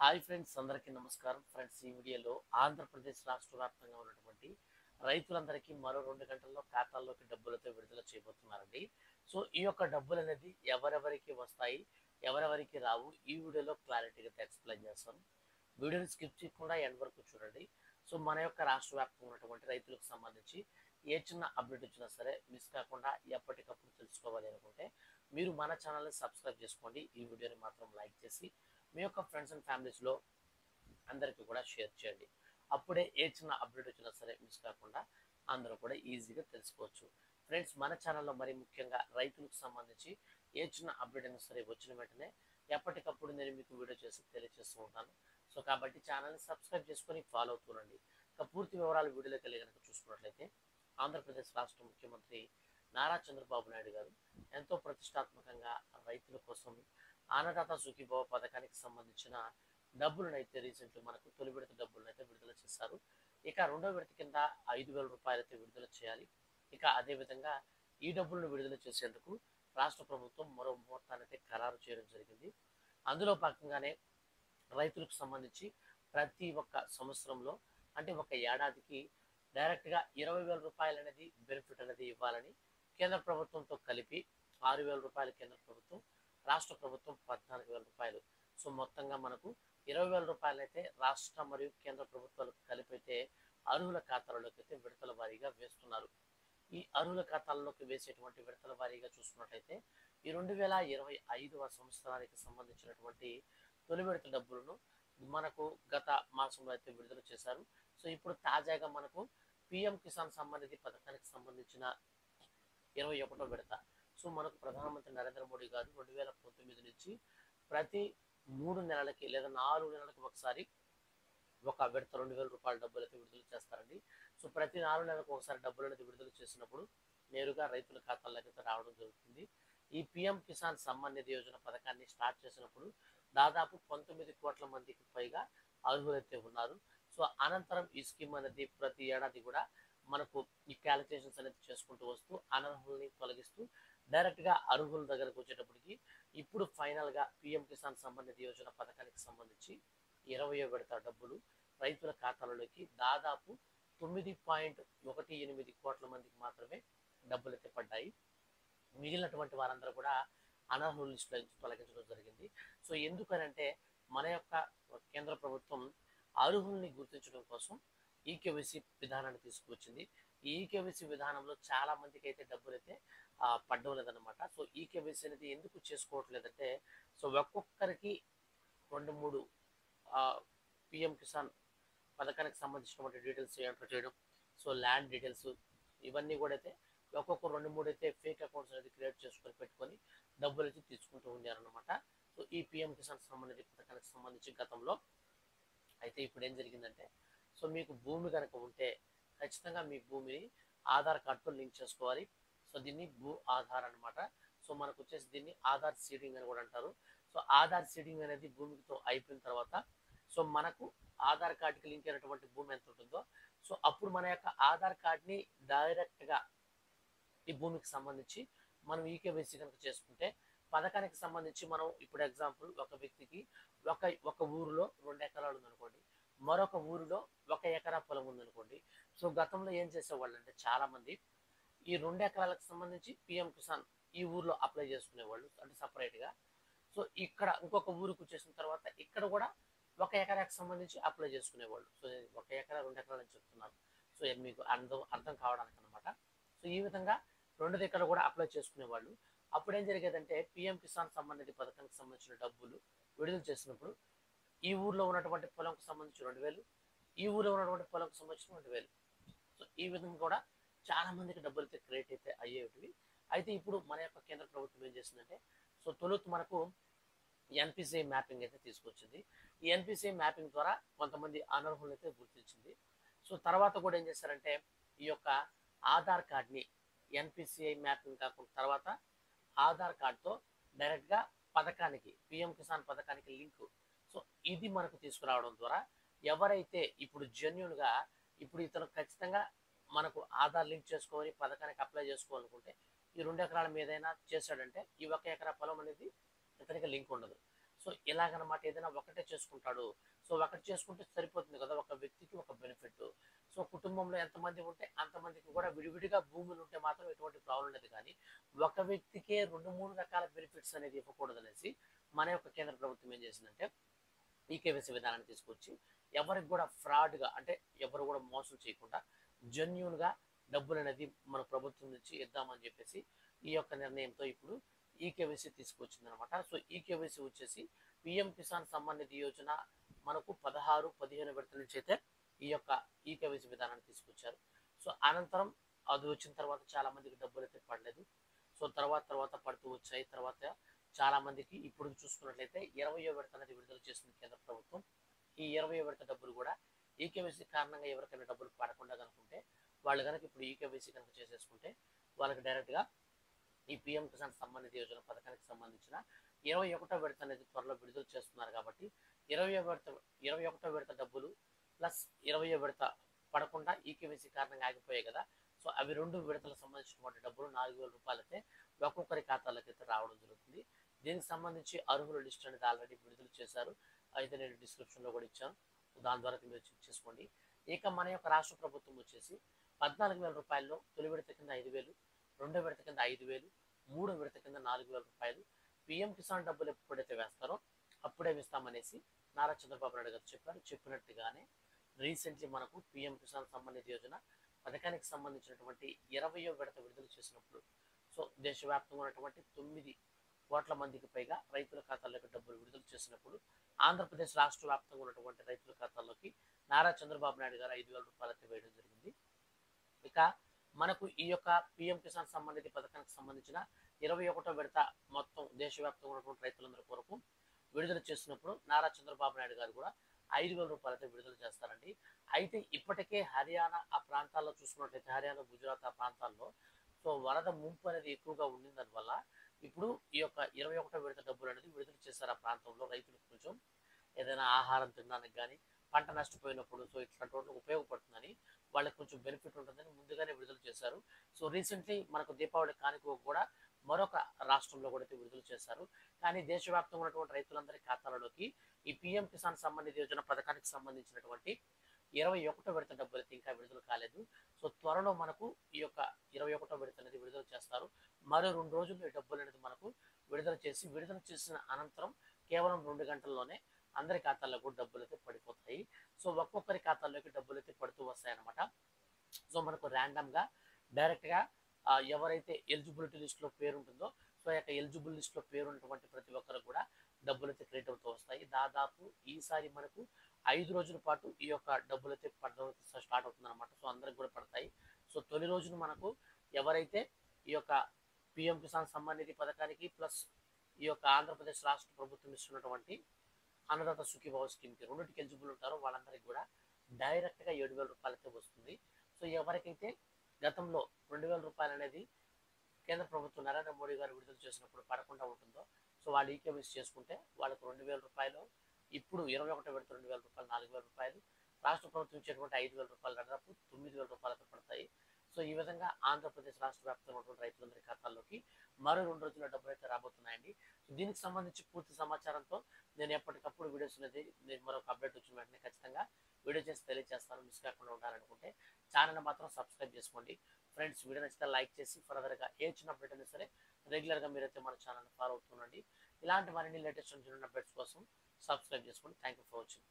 Hi friends, అందరికీ నమస్కారం. Friends, ఈ వీడియోలో ఆంధ్రప్రదేశ్ రాష్ట్ర వ్యాప్తంగా ఉన్నటువంటి రైతులందరికీ మరో 2 గంటల్లో ఖాతాల్లోకి డబ్బులతో విడుదల చేయబోతున్నారండి. సో ఈ యొక్క డబ్బులు అనేది ఎవరెవరికి వస్తాయి, ఎవరెవరికి రావు, ఈ వీడియోలో క్లారిటీగా ఎక్స్ప్లెయిన్ చేస్తాను. వీడియోని స్కిప్ చేయకుండా ఎండ్ వరకు చూడండి. సో మన యొక్క రాష్ట్ర వ్యాప్తంగా ఉన్నటువంటి రైతులకు సంబంధించి ఏ చిన్న అప్డేట్ వచ్చినా సరే మిస్ కాకుండా ఎప్పటికప్పుడు తెలుసుకోవాలి అనుకుంటే మీరు మన ఛానల్ని సబ్స్క్రైబ్ చేసుకోండి. ఈ వీడియోని మాత్రం లైక్ చేసి మీ యొక్క ఫ్రెండ్స్ అండ్ ఫ్యామిలీస్లో అందరికీ కూడా షేర్ చేయండి. అప్పుడే ఏ చిన్న అప్డేట్ వచ్చినా సరే మిస్ కాకుండా అందరూ కూడా ఈజీగా తెలుసుకోవచ్చు. ఫ్రెండ్స్, మన ఛానల్లో మరి ముఖ్యంగా రైతులకు సంబంధించి ఏ చిన్న అప్డేట్ అయినా సరే వచ్చిన వెంటనే ఎప్పటికప్పుడు నేను మీకు వీడియో చేసి తెలియజేస్తూ ఉంటాను. సో కాబట్టి ఛానల్ని సబ్స్క్రైబ్ చేసుకొని ఫాలో అవుతుండండి. ఇక పూర్తి వివరాలు వీడియోలోకి వెళ్ళి కనుక చూసుకున్నట్లయితే ఆంధ్రప్రదేశ్ రాష్ట్ర ముఖ్యమంత్రి నారా చంద్రబాబు నాయుడు గారు ఎంతో ప్రతిష్టాత్మకంగా రైతుల కోసం అన్నదాత సుఖీభవ పథకానికి సంబంధించిన డబ్బులను అయితే రీసెంట్లీ మనకు తొలి విడత డబ్బులను అయితే విడుదల చేశారు. ఇక రెండో విడత కింద 5,000 రూపాయలు అయితే విడుదల చేయాలి. ఇక అదేవిధంగా ఈ డబ్బులను విడుదల చేసేందుకు రాష్ట్ర ప్రభుత్వం మరో ముహూర్తాన్ని అయితే ఖరారు చేయడం జరిగింది. అందులో భాగంగానే రైతులకు సంబంధించి ప్రతి ఒక్క సంవత్సరంలో అంటే ఒక ఏడాదికి డైరెక్ట్గా 20,000 రూపాయలు అనేది బెనిఫిట్ అనేది ఇవ్వాలని కేంద్ర ప్రభుత్వంతో కలిపి 6,000 రూపాయలు కేంద్ర ప్రభుత్వం, రాష్ట్ర ప్రభుత్వం 14,000 రూపాయలు. సో మొత్తంగా మనకు 20,000 రూపాయలు అయితే రాష్ట్ర మరియు కేంద్ర ప్రభుత్వాలు కలిపి అయితే అర్హుల ఖాతాలలోకి అయితే విడతల వారీగా వేస్తున్నారు. ఈ అర్హుల ఖాతాల్లోకి వేసేటువంటి విడతల వారీగా చూసుకున్నట్లయితే ఈ 2025వ సంవత్సరానికి సంబంధించినటువంటి తొలి విడత డబ్బులను మనకు గత మాసంలో అయితే విడుదల చేశారు. సో ఇప్పుడు తాజాగా మనకు పిఎం కిసాన్ సమ్మాన్ నిధి పథకానికి సంబంధించిన 21వ విడత. సో మనకు ప్రధానమంత్రి నరేంద్ర మోడీ గారు 2019 నుంచి ప్రతి 3 నెలలకి లేదా 4 నెలలకు ఒకసారి ఒక విడత 2,000 రూపాయల డబ్బులు అయితే విడుదల చేస్తారండి. సో ప్రతి 4 నెలలకు ఒకసారి డబ్బులు అనేది విడుదల చేసినప్పుడు నేరుగా రైతుల ఖాతాల్లోకి అయితే రావడం జరుగుతుంది. ఈ పిఎం కిసాన్ సమ్మాన్ నిధి యోజన పథకాన్ని స్టార్ట్ చేసినప్పుడు దాదాపు 19 కోట్ల మందికి పైగా అర్హులైతే ఉన్నారు. సో అనంతరం ఈ స్కీమ్ అనేది ప్రతి ఏడాది కూడా మనకు ఈ క్యాలిక్యులేషన్స్ అనేది చేసుకుంటూ వస్తూ అనర్హుల్ని తొలగిస్తూ డైరెక్ట్గా అర్హుల దగ్గరకు వచ్చేటప్పటికి ఇప్పుడు ఫైనల్గా పిఎం కిసాన్ సమ్మాన్ నిధి యోజన పథకానికి సంబంధించి 20వ విడత డబ్బులు రైతుల ఖాతాలలోకి దాదాపు 9.18 కోట్ల మందికి మాత్రమే డబ్బులు అయితే పడ్డాయి. మిగిలినటువంటి వారందరూ కూడా అనర్హుల లిస్టులో నుంచి తొలగించడం జరిగింది. సో ఎందుకనంటే మన యొక్క కేంద్ర ప్రభుత్వం అర్హుల్ని గుర్తించడం కోసం ఈకేవైసీ విధానాన్ని తీసుకువచ్చింది. ఈ ఈకేవైసీ విధానంలో చాలా మందికి అయితే డబ్బులు అయితే పడడం లేదనమాట. సో ఈకేవైసీ అనేది ఎందుకు చేసుకోవట్లేదంటే సో ఒక్కొక్కరికి 2-3 పిఎం కిసాన్ పథకానికి సంబంధించినటువంటి డీటెయిల్స్ ఎంటర్ చేయడం, సో ల్యాండ్ డీటెయిల్స్ ఇవన్నీ కూడా అయితే ఒక్కొక్క 2-3 అయితే ఫేక్ అకౌంట్స్ అనేది క్రియేట్ చేసుకొని పెట్టుకొని డబ్బులు అయితే తీసుకుంటూ ఉన్నారనమాట. సో ఈ పిఎం కిసాన్ సమ్మాన్ నిధి పథకానికి సంబంధించి గతంలో అయితే ఇప్పుడు ఏం జరిగిందంటే సో మీకు భూమి కనుక ఉంటే ఖచ్చితంగా మీ భూమిని ఆధార్ కార్డుతో లింక్ చేసుకోవాలి. సో దీన్ని భూ ఆధార్ అనమాట. సో మనకు వచ్చేసి దీన్ని ఆధార్ సీడింగ్ అని కూడా అంటారు. సో ఆధార్ సీడింగ్ అనేది భూమితో అయిపోయిన తర్వాత సో మనకు ఆధార్ కార్డుకి లింక్ అయినటువంటి భూమి ఎంత ఉంటుందో సో అప్పుడు మన యొక్క ఆధార్ కార్డ్ని డైరెక్ట్గా ఈ భూమికి సంబంధించి మనం ఈకేవైసీ కనుక చేసుకుంటే పథకానికి సంబంధించి మనం ఇప్పుడు ఎగ్జాంపుల్ ఒక వ్యక్తికి ఒక ఊరిలో 2 ఎకరాలు ఉందనుకోండి, మరొక ఊరిలో 1 ఎకరా పొలం ఉందనుకోండి. సో గతంలో ఏం చేసేవాళ్ళు అంటే చాలా మంది ఈ 2 ఎకరాలకు సంబంధించి పిఎం కిసాన్ ఈ ఊర్లో అప్లై చేసుకునేవాళ్ళు అంటే సపరేట్గా. సో ఇక్కడ ఇంకొక ఊరికి వచ్చేసిన తర్వాత ఇక్కడ కూడా 1 ఎకరాకి సంబంధించి అప్లై చేసుకునేవాళ్ళు. సో 1 ఎకరా 2 ఎకరాలు అని చెప్తున్నాను. సో మీకు అర్థం కావడానికి అనమాట. సో ఈ విధంగా 2 దగ్గర కూడా అప్లై చేసుకునేవాళ్ళు. అప్పుడు ఏం జరిగేదంటే పిఎం కిసాన్ సమ్మాన్ నిధి పథకానికి సంబంధించిన డబ్బులు విడుదల చేసినప్పుడు ఈ ఊర్లో ఉన్నటువంటి పొలంకు సంబంధించి 2,000, ఈ ఊర్లో ఉన్నటువంటి పొలంకు సంబంధించిన 2,000. సో ఈ విధంగా కూడా చాలా మందికి డబ్బులు అయితే క్రియేట్ అయితే అయ్యేటివి. అయితే ఇప్పుడు మన యొక్క కేంద్ర ప్రభుత్వం ఏం చేసిందంటే సో తొలుత మనకు ఎన్పిసిఐ మ్యాపింగ్ అయితే తీసుకొచ్చింది. ఈ ఎన్పిసిఐ మ్యాపింగ్ ద్వారా కొంతమంది అనర్హులను అయితే గుర్తించింది. సో తర్వాత కూడా ఏం చేశారంటే ఈ యొక్క ఆధార్ కార్డ్ని ఎన్పిసిఐ మ్యాపింగ్ కాకుండా తర్వాత ఆధార్ కార్డ్తో డైరెక్ట్గా పథకానికి పిఎం కిసాన్ పథకానికి లింక్ సో ఇది మనకు తీసుకురావడం ద్వారా ఎవరైతే ఇప్పుడు జెన్యున్గా ఇప్పుడు ఇతను ఖచ్చితంగా మనకు ఆధార్ లింక్ చేసుకొని పథకానికి అప్లై చేసుకోవాలనుకుంటే ఈ 2 ఎకరాల మీదైనా చేశాడంటే ఈ 1 ఎకరా పొలం అనేది ఇతనికి లింక్ ఉండదు. సో సో ఇలాగనమాట ఏదైనా ఒకటే చేసుకుంటాడు. సో ఒకటి చేసుకుంటే సరిపోతుంది కదా! ఒక వ్యక్తికి ఒక బెనిఫిట్. సో కుటుంబంలో ఎంతమంది ఉంటే అంతమందికి కూడా విడివిడిగా భూములు ఉంటే మాత్రం ఎటువంటి ప్రాబ్లం లేదు కానీ, ఒక వ్యక్తికే 2, 3 రకాల బెనిఫిట్స్ అనేది ఇవ్వకూడదనేసి మన యొక్క కేంద్ర ప్రభుత్వం ఏం చేసిందంటే ఈకేవైసీ విధానాన్ని తీసుకొచ్చి ఎవరికి కూడా ఫ్రాడ్‌గా అంటే ఎవరు కూడా మోసం చేయకుండా జెన్యూన్‌గా డబ్బులనేది మన ప్రభుత్వం నుంచి ఇద్దామని చెప్పేసి ఈ యొక్క నిర్ణయంతో ఇప్పుడు ఈకేవైసీ తీసుకొచ్చిందనమాట. సో ఈకేవైసీ వచ్చేసి పీఎం కిసాన్ సమ్మాన్ నిధి యోజన మనకు 16, 15 విడతల నుంచి అయితే ఈ యొక్క ఈకేవైసీ విధానాన్ని తీసుకొచ్చారు. సో అనంతరం అది వచ్చిన తర్వాత చాలా మందికి డబ్బులైతే పడలేదు. సో తర్వాత పడుతూ వచ్చాయి. తర్వాత చాలా మందికి ఇప్పుడు చూసుకున్నట్లయితే 20వ విడత అనేది విడుదల చేసింది కేంద్ర ప్రభుత్వం. ఈ 20వ విడత డబ్బులు కూడా ఈకేవైసీ కారణంగా ఎవరికైనా డబ్బులు పడకుండా కనుకుంటే వాళ్ళు కనుక ఇప్పుడు ఈకేవైసీ కనుక చేసేసుకుంటే వాళ్ళకి డైరెక్ట్‌గా ఈ పీఎం కిసాన్ సమ్మాన్ నిధి యోజన పథకానికి సంబంధించిన 21వ విడత అనేది త్వరలో విడుదల చేస్తున్నారు కాబట్టి 21వ విడత డబ్బులు ప్లస్ 20వ విడత పడకుండా ఈకేవైసీ కారణంగా ఆగిపోయాయి కదా! సో అవి 2 విడతలకు సంబంధించినటువంటి డబ్బులు రూ. 4,000 అయితే ఒక్కొక్కరి ఖాతాలోకి అయితే రావడం జరుగుతుంది. దీనికి సంబంధించి అర్హుల లిస్ట్ అనేది ఆల్రెడీ విడుదల చేశారు. అయితే నేను డిస్క్రిప్షన్‌లో కూడా ఇచ్చాను. దాని ద్వారా మీరు చెక్ చేసుకోండి. ఇక మన యొక్క రాష్ట్ర ప్రభుత్వం వచ్చేసి రూ. 14,000 తొలి విడత కింద 5,000, రెండో విడత కింద 5,000, మూడో విడత కింద రూ. 4,000 పీఎం కిసాన్ డబ్బులు ఎప్పుడైతే వేస్తారో అప్పుడే ఇస్తామనేసి నారా చంద్రబాబు నాయుడు గారు చెప్పారు. చెప్పినట్టుగానే రీసెంట్లీ మనకు పీఎం కిసాన్ సమ్మాన్ నిధి యోజన పథకానికి సంబంధించినటువంటి 20వ విడత విడుదల చేసినప్పుడు సో దేశవ్యాప్తంగా ఉన్నటువంటి 9 కోట్ల మందికి పైగా రైతుల ఖాతాల్లోకి డబ్బులు విడుదల చేసినప్పుడు ఆంధ్రప్రదేశ్ రాష్ట్ర వ్యాప్తంగా ఉన్నటువంటి రైతుల ఖాతాల్లోకి నారా చంద్రబాబు నాయుడు గారు రూ. 5,000 అయితే వేయడం జరిగింది. ఇక మనకు ఈ యొక్క పీఎం కిసాన్ సమ్మాన్ నిధి పథకానికి సంబంధించిన 21వ విడత మొత్తం దేశవ్యాప్తంగా ఉన్నటువంటి రైతులందరి కొరకు విడుదల చేసినప్పుడు నారా చంద్రబాబు నాయుడు గారు కూడా రూ. 5,000 అయితే విడుదల చేస్తారండి. అయితే ఇప్పటికే హర్యానా ఆ ప్రాంతాల్లో చూసుకున్నట్లయితే హర్యానా, గుజరాత్ ఆ ప్రాంతాల్లో సో వరద ముంపు అనేది ఎక్కువగా ఉండిందని వల్ల ఇప్పుడు ఈ యొక్క 21వ విడత డబ్బులు అనేది విడుదల చేశారు. ఆ ప్రాంతంలో రైతులకు కొంచెం ఏదైనా ఆహారం తినడానికి కానీ పంట నష్టపోయినప్పుడు సో ఇట్లాంటి వాటికి ఉపయోగపడుతుందని వాళ్ళకి కొంచెం బెనిఫిట్ ఉంటుందని ముందుగానే విడుదల చేశారు. సో రీసెంట్లీ మనకు దీపావళి కానుక కూడా మరొక రాష్ట్రంలో కూడా అయితే విడుదల చేశారు. కానీ దేశవ్యాప్తంగా ఉన్నటువంటి రైతులందరి ఖాతాలలోకి ఈ పీఎం కిసాన్ సమ్మాన్ నిధి యోజన పథకానికి సంబంధించినటువంటి 21వ విడత డబ్బులు అయితే ఇంకా విడుదల కాలేదు. సో త్వరలో మనకు ఈ యొక్క 21వ విడత అనేది విడుదల చేస్తారు. మరో 2 రోజుల్లో ఈ డబ్బులు అనేది మనకు విడుదల చేసిన అనంతరం కేవలం 2 గంటల్లోనే అందరి ఖాతాల్లో కూడా డబ్బులు అయితే పడిపోతాయి. సో ఒక్కొక్కరి ఖాతాల్లోకి డబ్బులు అయితే పడుతూ వస్తాయన్నమాట. సో మనకు ర్యాండమ్‌గా డైరెక్ట్‌గా ఎవరైతే ఎలిజిబిలిటీ లిస్ట్‌లో పేరు ఉంటుందో సో ఆ యొక్క ఎలిజిబుల్ లిస్ట్‌లో పేరు ఉన్నటువంటి ప్రతి ఒక్కరికి కూడా డబ్బులు అయితే క్రెడిట్ అవుతూ వస్తాయి. దాదాపు ఈసారి మనకు 5 రోజుల పాటు ఈ యొక్క డబ్బులు అయితే పడడం స్టార్ట్ అవుతుందన్నమాట. సో అందరికి కూడా పడతాయి. సో తొలి రోజున మనకు ఎవరైతే ఈ యొక్క పీఎం కిసాన్ సమ్మాన్ నిధి పథకానికి ప్లస్ ఈ యొక్క ఆంధ్రప్రదేశ్ రాష్ట్ర ప్రభుత్వం ఇస్తున్నటువంటి అన్నదాత సుఖీభావ స్కీమ్‌కి రెండిటికి ఎలిజిబుల్ ఉంటారో వాళ్ళందరికీ కూడా డైరెక్ట్‌గా రూ. 7,000 అయితే వస్తుంది. సో ఎవరికైతే గతంలో రూ. 2,000 అనేది కేంద్ర ప్రభుత్వం నరేంద్ర మోడీ గారు విడుదల చేసినప్పుడు పడకుండా ఉంటుందో సో వాళ్ళు ఈకేవైసీ చేసుకుంటే వాళ్ళకు రూ. 2,000 ఇప్పుడు 21వ విడత రూ. 4,000 రాష్ట్ర ప్రభుత్వం ఇచ్చేటువంటి రూ. 5,000 దాదాపు రూ. 9,000 అయితే పడతాయి. సో ఈ విధంగా ఆంధ్రప్రదేశ్ రాష్ట్ర వ్యాప్తంగా ఉన్నటువంటి రైతులందరి ఖాతాల్లోకి మరో 2 రోజుల్లో డబ్బులు అయితే రాబోతున్నాయండి. సో దీనికి సంబంధించి పూర్తి సమాచారంతో నేను ఎప్పటికప్పుడు వీడియోస్ అనేది నేను మరొక అప్డేట్ వచ్చిన వెంటనే ఖచ్చితంగా వీడియో చేసి తెలియజేస్తాను. మిస్ కాకుండా ఉండాలనుకుంటే ఛానల్ మాత్రం సబ్స్క్రైబ్ చేసుకోండి. ఫ్రెండ్స్ వీడియో నచ్చితే లైక్ చేసి ఫర్దర్గా ఏ చిన్న అప్డేట్ అయినా సరే రెగ్యులర్గా మీరైతే మన ఛానల్ని ఫాలో అవుతుండండి. ఇలాంటి మరిన్ని లేటెస్ట్ అప్డేట్స్ కోసం సబ్స్క్రైబ్ చేసుకోండి. Thank you for watching.